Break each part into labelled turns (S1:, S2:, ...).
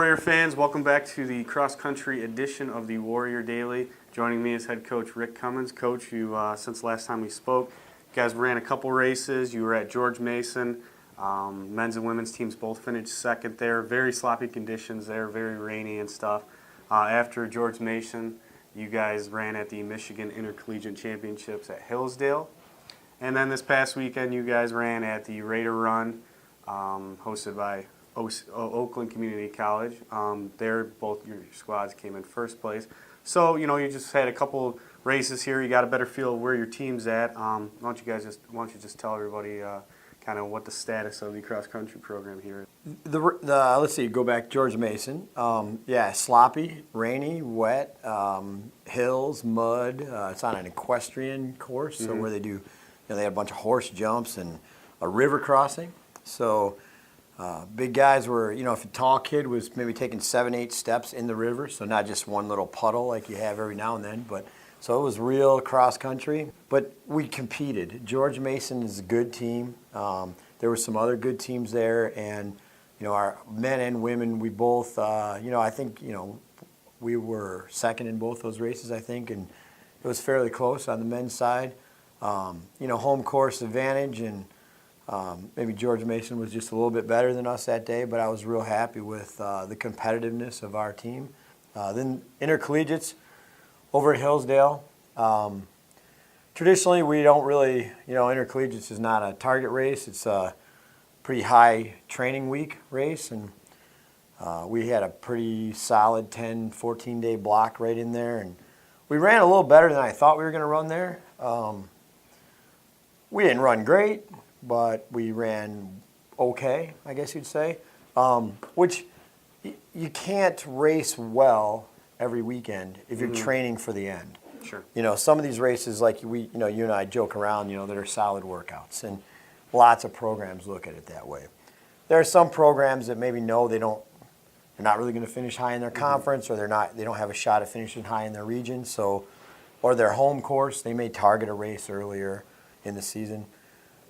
S1: Warrior fans, welcome back to the cross-country edition of the Warrior Daily. Joining me is head coach Rick Cummins. Coach, you since last time we spoke, you guys ran a couple races. You were at George Mason. Men's and women's teams both finished second there. Very sloppy conditions there, very rainy and stuff. After George Mason, you guys ran at the Michigan Intercollegiate Championships at Hillsdale. And then this past weekend, you guys ran at the Raider Run, hosted by Oakland Community College. There, both your squads came in first place. So, you just had a couple races here. You got a better feel of where your team's at. Why don't you just tell everybody kind of what the status of the cross country program here is?
S2: Let's see. Go back. George Mason. Sloppy, rainy, wet, hills, mud. It's on an equestrian course, so where they do, they had a bunch of horse jumps and a river crossing. So. Big guys were, if a tall kid was maybe taking 7-8 steps in the river, so not just one little puddle like you have every now and then, so it was real cross country. But we competed. George Mason is a good team. There were some other good teams there, and our men and women, we both, I think, we were second in both those races, I think, and it was fairly close on the men's side. Home course advantage, and maybe George Mason was just a little bit better than us that day, but I was real happy with the competitiveness of our team. Then intercollegiates over at Hillsdale. Traditionally, we don't really, intercollegiates is not a target race. It's a pretty high training week race, and we had a pretty solid 10, 14-day block right in there, and we ran a little better than I thought we were going to run there. We didn't run great, but we ran okay, I guess you'd say, which you can't race well every weekend if you're training for the end.
S1: Sure.
S2: Some of these races, like you and I joke around, that are solid workouts, and lots of programs look at it that way. There are some programs that maybe know they're not really going to finish high in their conference, or they don't have a shot at finishing high in their region, or their home course, they may target a race earlier in the season.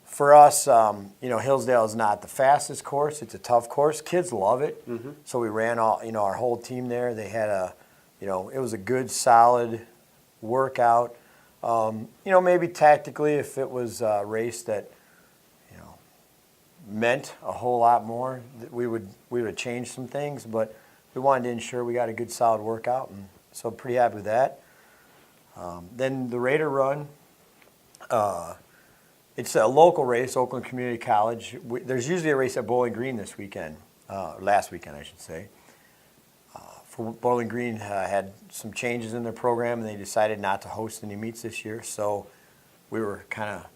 S2: For us, Hillsdale is not the fastest course. It's a tough course. Kids love it. So we ran our whole team there. They had it was a good, solid workout. Maybe tactically, if it was a race that, meant a whole lot more, we would have changed some things. But we wanted to ensure we got a good, solid workout, and so pretty happy with that. Then the Raider Run. It's a local race, Oakland Community College. There's usually a race at Bowling Green this weekend, last weekend I should say. For Bowling Green had some changes in their program, and they decided not to host any meets this year. So we were kind of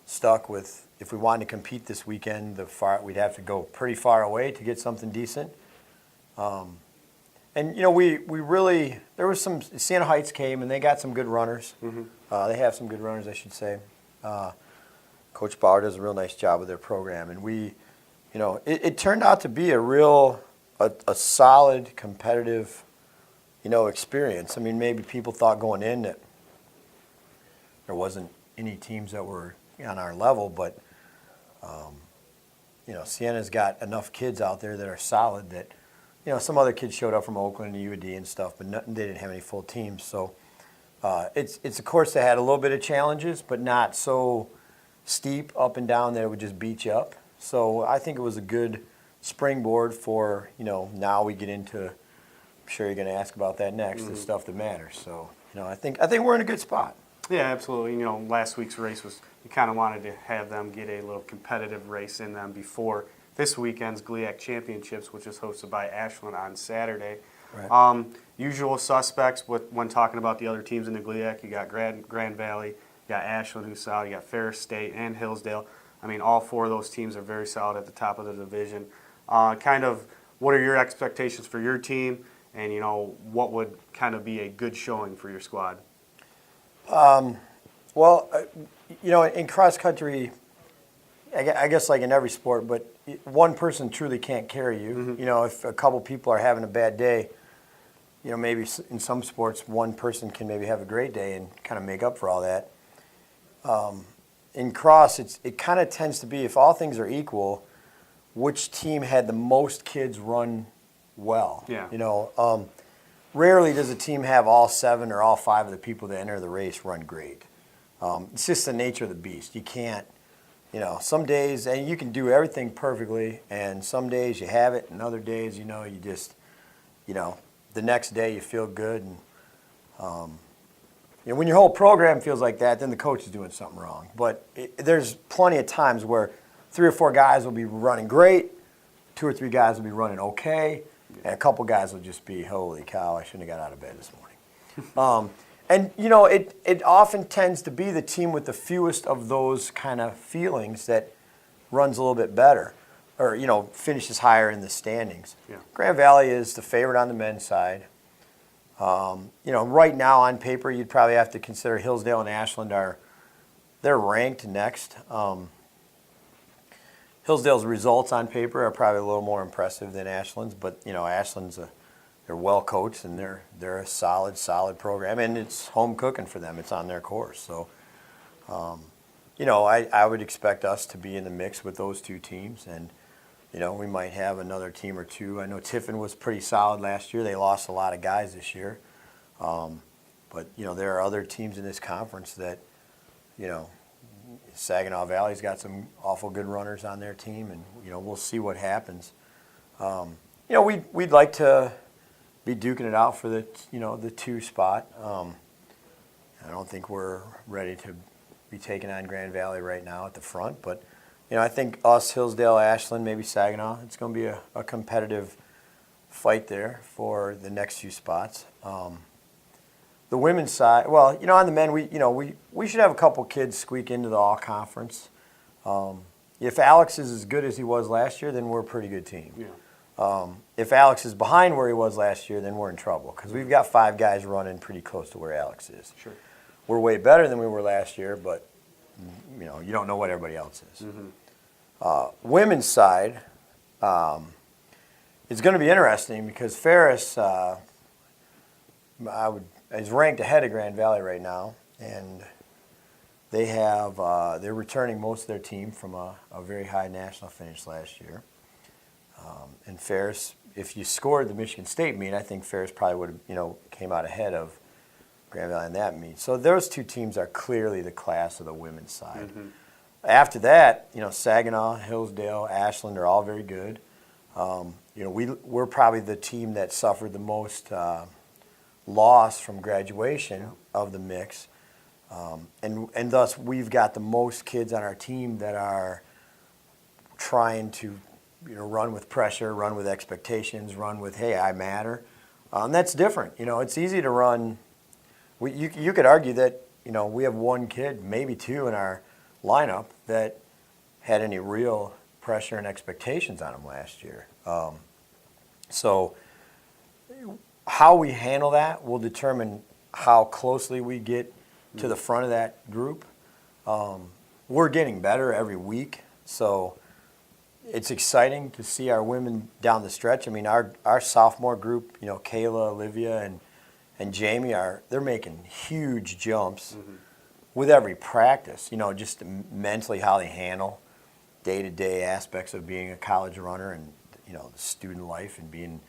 S2: stuck with, if we wanted to compete this weekend, we'd have to go pretty far away to get something decent. And we really, there was some, Siena Heights came, and they got some good runners. They have some good runners, I should say. Coach Bauer does a real nice job with their program, and we, it turned out to be a solid, competitive, experience. I mean, maybe people thought going in that there wasn't any teams that were on our level, but Siena's got enough kids out there that are solid that, some other kids showed up from Oakland and UAD and stuff, but they didn't have any full teams. So it's a course that had a little bit of challenges, but not so steep up and down that it would just beat you up. So I think it was a good springboard for, now we get into, I'm sure you're going to ask about that next, the stuff that matters. So, I think we're in a good spot.
S1: Yeah, absolutely. Last week's race was, you kind of wanted to have them get a little competitive race in them before this weekend's GLIAC Championships, which is hosted by Ashland on Saturday. Right. Usual suspects when talking about the other teams in the GLIAC, you got Grand Valley, you got Ashland, who's solid, you got Ferris State and Hillsdale. I mean, all four of those teams are very solid at the top of the division. Kind of, what are your expectations for your team, and what would kind of be a good showing for your squad?
S2: In cross country, I guess like in every sport, but one person truly can't carry you. If a couple people are having a bad day, maybe in some sports one person can maybe have a great day and kind of make up for all that. In cross, it kind of tends to be, if all things are equal, which team had the most kids run well.
S1: Yeah.
S2: Rarely does a team have all 7 or all 5 of the people that enter the race run great. It's just the nature of the beast. You can't, some days, and you can do everything perfectly, and some days you have it, and other days, you just, the next day you feel good. And, when your whole program feels like that, then the coach is doing something wrong. But there's plenty of times where 3 or 4 guys will be running great, 2 or 3 guys will be running okay, and a couple guys will just be, holy cow, I shouldn't have got out of bed this morning. And, it often tends to be the team with the fewest of those kind of feelings that runs a little bit better or, finishes higher in the standings.
S1: Yeah.
S2: Grand Valley is the favorite on the men's side. Right now on paper, you'd probably have to consider Hillsdale and Ashland they're ranked next. Hillsdale's results on paper are probably a little more impressive than Ashland's, but Ashland's they're well coached and they're a solid program, and it's home cooking for them. It's on their course, so I would expect us to be in the mix with those 2 teams, and we might have another team or 2. I know Tiffin was pretty solid last year. They lost a lot of guys this year, but there are other teams in this conference that Saginaw Valley's got some awful good runners on their team, and we'll see what happens. We'd like to be duking it out for the 2 spot. I don't think we're ready to be taking on Grand Valley right now at the front, but I think us, Hillsdale, Ashland, maybe Saginaw, it's going to be a competitive fight there for the next few spots. The women's side, well, on the men, we should have a couple kids squeak into the all-conference. If Alex is as good as he was last year, then we're a pretty good team.
S1: Yeah.
S2: If Alex is behind where he was last year, then we're in trouble because we've got 5 guys running pretty close to where Alex is.
S1: Sure.
S2: We're way better than we were last year, but you don't know what everybody else is.
S1: Mm-hmm.
S2: Women's side, it's going to be interesting because Ferris is ranked ahead of Grand Valley right now, and they're returning most of their team from a very high national finish last year. And Ferris, if you scored the Michigan State meet, I think Ferris probably would have came out ahead of Grand Valley in that meet. So those 2 teams are clearly the class of the women's side.
S1: Mm-hmm.
S2: After that, Saginaw, Hillsdale, Ashland are all very good. We're probably the team that suffered the most loss from graduation of the mix, and thus we've got the most kids on our team that are trying to run with pressure, run with expectations, run with, hey, I matter. That's different. It's easy to run. You could argue that we have 1 kid, maybe 2 in our lineup that had any real pressure and expectations on him last year. So how we handle that will determine how closely we get to the front of that group. We're getting better every week, so it's exciting to see our women down the stretch. I mean, our sophomore group, Kayla, Olivia, and Jamie they're making huge jumps with every practice. Just mentally how they handle day-to-day aspects of being a college runner and the student life and being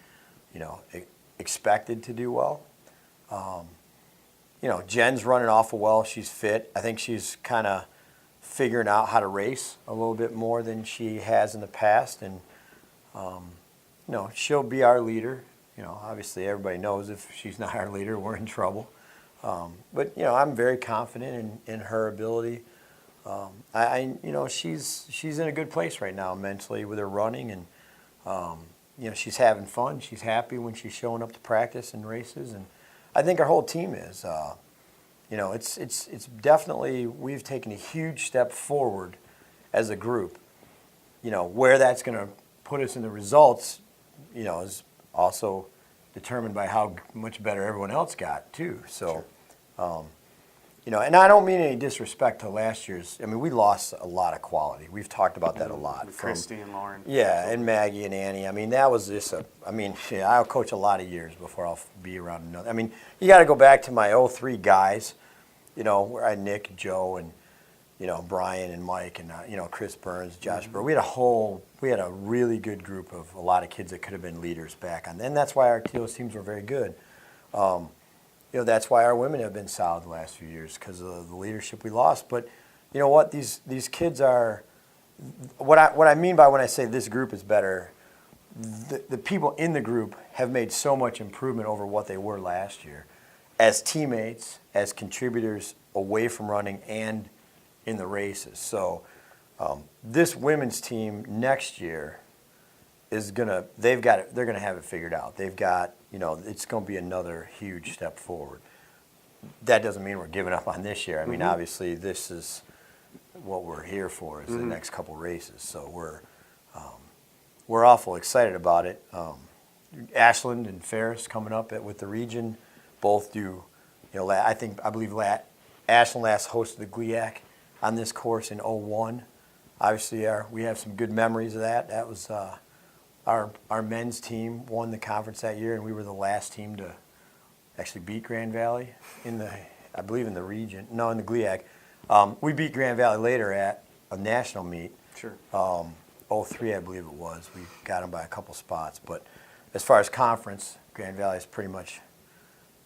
S2: expected to do well. Jen's running awful well. She's fit. I think she's kind of figuring out how to race a little bit more than she has in the past, and she'll be our leader. Obviously everybody knows if she's not our leader, we're in trouble. But I'm very confident in her ability. She's in a good place right now mentally with her running, and she's having fun. She's happy when she's showing up to practice and races, and I think our whole team is. It's definitely, we've taken a huge step forward as a group. Where that's going to put us in the results, is also determined by how much better everyone else got too. So,
S1: Sure.
S2: And I don't mean any disrespect to last year's. I mean, we lost a lot of quality. We've talked about that a lot.
S1: With Christy and Lauren.
S2: Yeah, and Maggie and Annie. I mean, that was just I'll coach a lot of years before I'll be around another. I mean, you got to go back to my 03 guys, where I had Nick, Joe, and Brian and Mike and Chris Burns, Josh Burr. We had a really good group of a lot of kids that could have been leaders back on. And that's why those teams were very good. That's why our women have been solid the last few years, because of the leadership we lost. But you know what? These kids are what I mean by when I say this group is better. The people in the group have made so much improvement over what they were last year, as teammates, as contributors away from running and in the races. So this women's team next year is they're gonna have it figured out. They've got, it's gonna be another huge step forward. That doesn't mean we're giving up on this year. I mean, obviously this is what we're here for, is the next couple races. So we're awful excited about it. Ashland and Ferris coming up with the region, both do, I believe Ashland last hosted the GLIAC on this course in 2001. Obviously, we have some good memories of that. That was our men's team won the conference that year, and we were the last team to actually beat Grand Valley in the region. No, in the GLIAC. We beat Grand Valley later at a national meet.
S1: Sure.
S2: 2003, I believe it was. We got them by a couple spots. But as far as conference, Grand Valley's pretty much,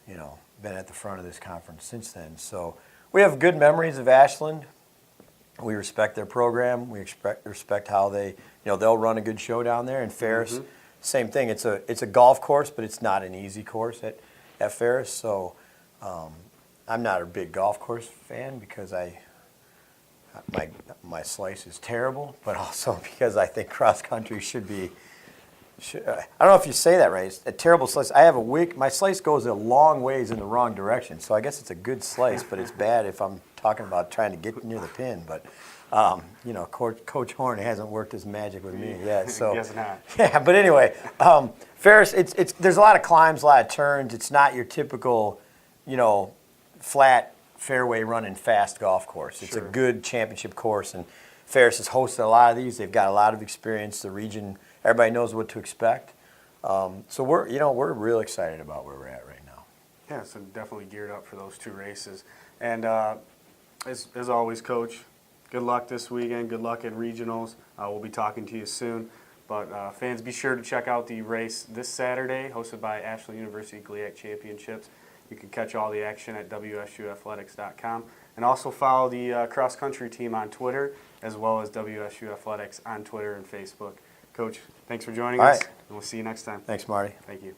S2: been at the front of this conference since then. So we have good memories of Ashland. We respect their program. We respect how they, they'll run a good show down there. And Ferris, same thing. It's a golf course, but it's not an easy course at Ferris. So I'm not a big golf course fan because my slice is terrible, but also because I think cross country should be. I don't know if you say that right. It's a terrible slice. I have my slice goes a long ways in the wrong direction, so I guess it's a good slice, but it's bad if I'm talking about trying to get near the pin. But Coach Horn hasn't worked his magic with me yet. So
S1: Guess not.
S2: Yeah, but anyway, Ferris, there's a lot of climbs, a lot of turns. It's not your typical, flat fairway running fast golf course. It's a good championship course, and Ferris has hosted a lot of these. They've got a lot of experience. The region, everybody knows what to expect. So we're real excited about where we're at right now.
S1: Yeah, so definitely geared up for those two races. And as always, Coach, good luck this weekend. Good luck in regionals. We'll be talking to you soon. But fans, be sure to check out the race this Saturday, hosted by Ashland University GLIAC Championships. You can catch all the action at wsuathletics.com. And also follow the cross-country team on Twitter, as well as WSU Athletics on Twitter and Facebook. Coach, thanks for joining us, and we'll see you next time.
S2: Thanks, Marty.
S1: Thank you.